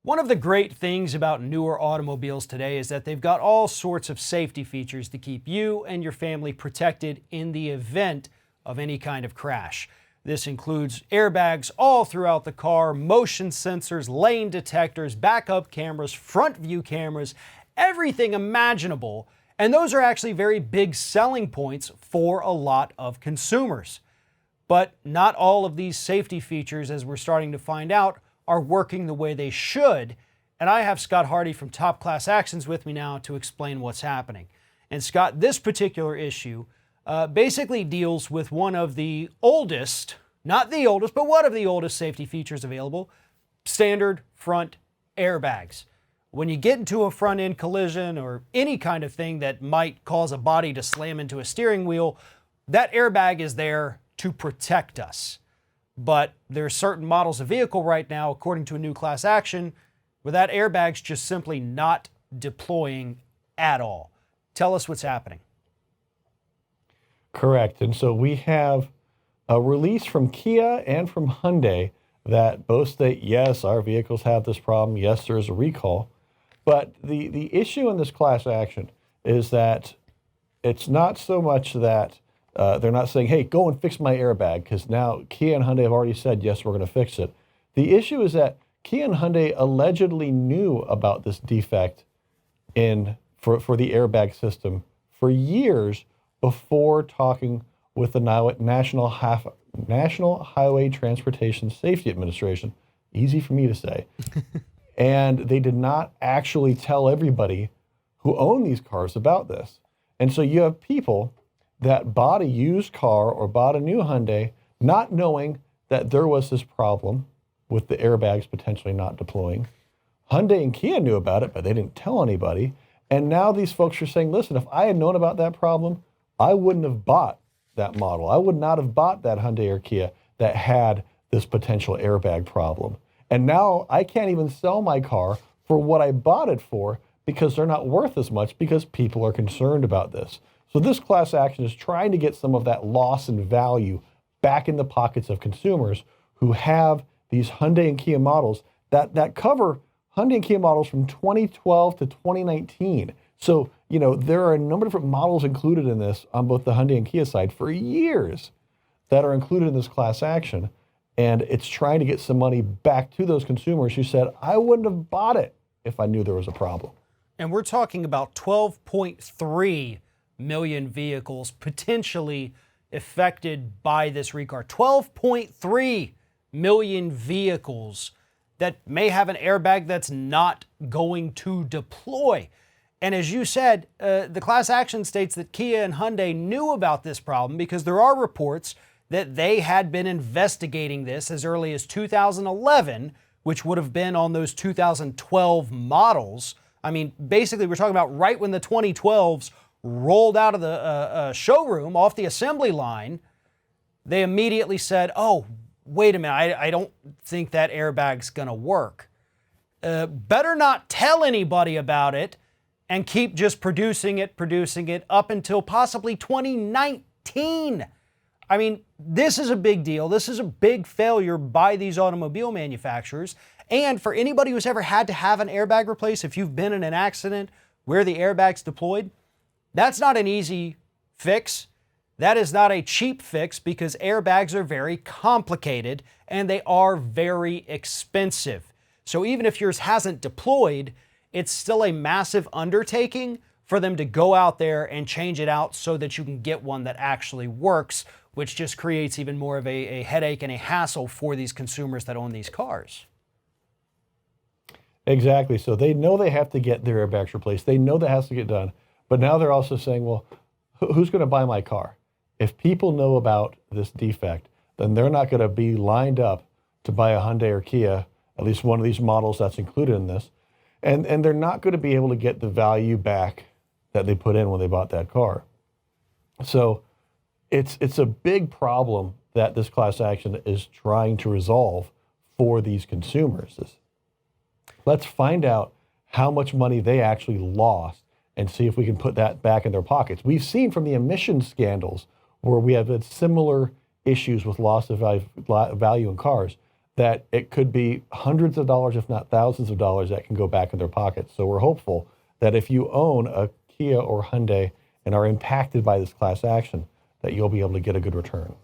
One of the great things about newer automobiles today is that they've got all sorts of safety features to keep you and your family protected in the event of any kind of crash. This includes airbags all throughout the car, motion sensors, lane detectors, backup cameras, front view cameras, everything imaginable. And those are actually very big selling points for a lot of consumers. But not all of these safety features, as we're starting to find out, are working the way they should. And I have Scott Hardy from Top Class Actions with me now to explain what's happening. And Scott, this particular issue basically deals with one of the oldest, not the oldest, but one of the oldest safety features available, standard front airbags. When you get into a front end collision or any kind of thing that might cause a body to slam into a steering wheel, that airbag is there to protect us. But there are certain models of vehicle right now, according to a new class action, where that airbag's just simply not deploying at all. Tell us what's happening. Correct. And so we have a release from Kia and from Hyundai that both state, yes, our vehicles have this problem. Yes, there is a recall. But the issue in this class action is that it's not so much that they're not saying, hey, go and fix my airbag, because now Kia and Hyundai have already said, yes, we're going to fix it. The issue is that Kia and Hyundai allegedly knew about this defect for the airbag system for years before talking with the National Highway Transportation Safety Administration. Easy for me to say. And they did not actually tell everybody who owned these cars about this. And so you have people that bought a used car or bought a new Hyundai not knowing that there was this problem with the airbags potentially not deploying. Hyundai and Kia knew about it, but they didn't tell anybody. And now these folks are saying, listen, if I had known about that problem, I wouldn't have bought that model. I would not have bought that Hyundai or Kia that had this potential airbag problem. And now I can't even sell my car for what I bought it for because they're not worth as much because people are concerned about this. So this class action is trying to get some of that loss in value back in the pockets of consumers who have these Hyundai and Kia models that cover Hyundai and Kia models from 2012 to 2019. So, there are a number of different models included in this on both the Hyundai and Kia side for years that are included in this class action. And it's trying to get some money back to those consumers who said, I wouldn't have bought it if I knew there was a problem. And we're talking about 12.3 million vehicles potentially affected by this recall. 12.3 million vehicles that may have an airbag that's not going to deploy. And as you said, the class action states that Kia and Hyundai knew about this problem because there are reports that they had been investigating this as early as 2011, which would have been on those 2012 models. I mean, basically, we're talking about right when the 2012s rolled out of the showroom off the assembly line. They immediately said, oh, wait a minute, I don't think that airbag's gonna work. Better not tell anybody about it and keep just producing it up until possibly 2019. I mean, this is a big deal. This is a big failure by these automobile manufacturers. And for anybody who's ever had to have an airbag replaced, if you've been in an accident where the airbag's deployed, that's not an easy fix. That is not a cheap fix because airbags are very complicated and they are very expensive. So even if yours hasn't deployed, it's still a massive undertaking for them to go out there and change it out so that you can get one that actually works, which just creates even more of a headache and a hassle for these consumers that own these cars. Exactly. So they know they have to get their airbags replaced. They know that has to get done. But now they're also saying, well, who's going to buy my car? If people know about this defect, then they're not going to be lined up to buy a Hyundai or Kia, at least one of these models that's included in this. And they're not going to be able to get the value back that they put in when they bought that car. So it's a big problem that this class action is trying to resolve for these consumers. Let's find out how much money they actually lost and see if we can put that back in their pockets. We've seen from the emission scandals where we have had similar issues with loss of value in cars, that it could be hundreds of dollars, if not thousands of dollars, that can go back in their pockets. So we're hopeful that if you own a Kia or Hyundai and are impacted by this class action, that you'll be able to get a good return.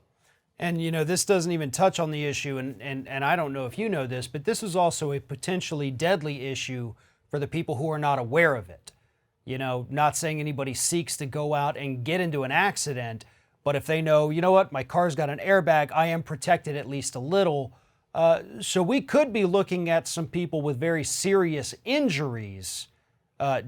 And, you know, this doesn't even touch on the issue, and I don't know if you know this, but this is also a potentially deadly issue for the people who are not aware of it. You know, not saying anybody seeks to go out and get into an accident, but if they know, you know what, my car's got an airbag, I am protected at least a little. So we could be looking at some people with very serious injuries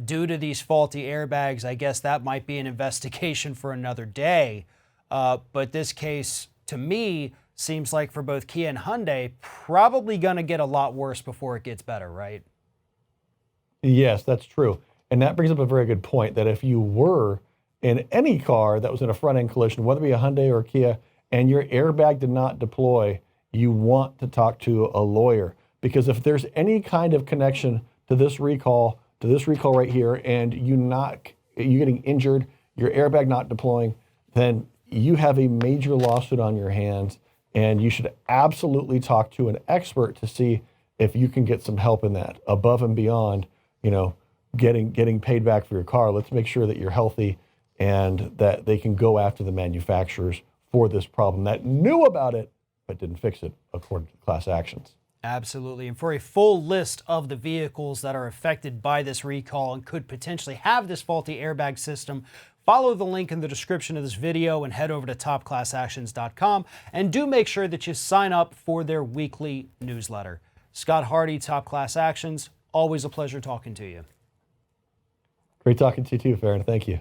due to these faulty airbags. I guess that might be an investigation for another day. But this case, to me, seems like for both Kia and Hyundai, probably going to get a lot worse before it gets better, right? Yes, that's true. And that brings up a very good point that if you were in any car that was in a front-end collision, whether it be a Hyundai or a Kia, and your airbag did not deploy, you want to talk to a lawyer. Because if there's any kind of connection to this recall right here, and you getting injured, your airbag not deploying, then you have a major lawsuit on your hands, and you should absolutely talk to an expert to see if you can get some help in that above and beyond, you know, getting paid back for your car. Let's make sure that you're healthy and that they can go after the manufacturers for this problem that knew about it but didn't fix it according to class actions. Absolutely. And for a full list of the vehicles that are affected by this recall and could potentially have this faulty airbag system, follow the link in the description of this video and head over to topclassactions.com, and do make sure that you sign up for their weekly newsletter. Scott Hardy, Top Class Actions, always a pleasure talking to you. Great talking to you too, Farron. Thank you.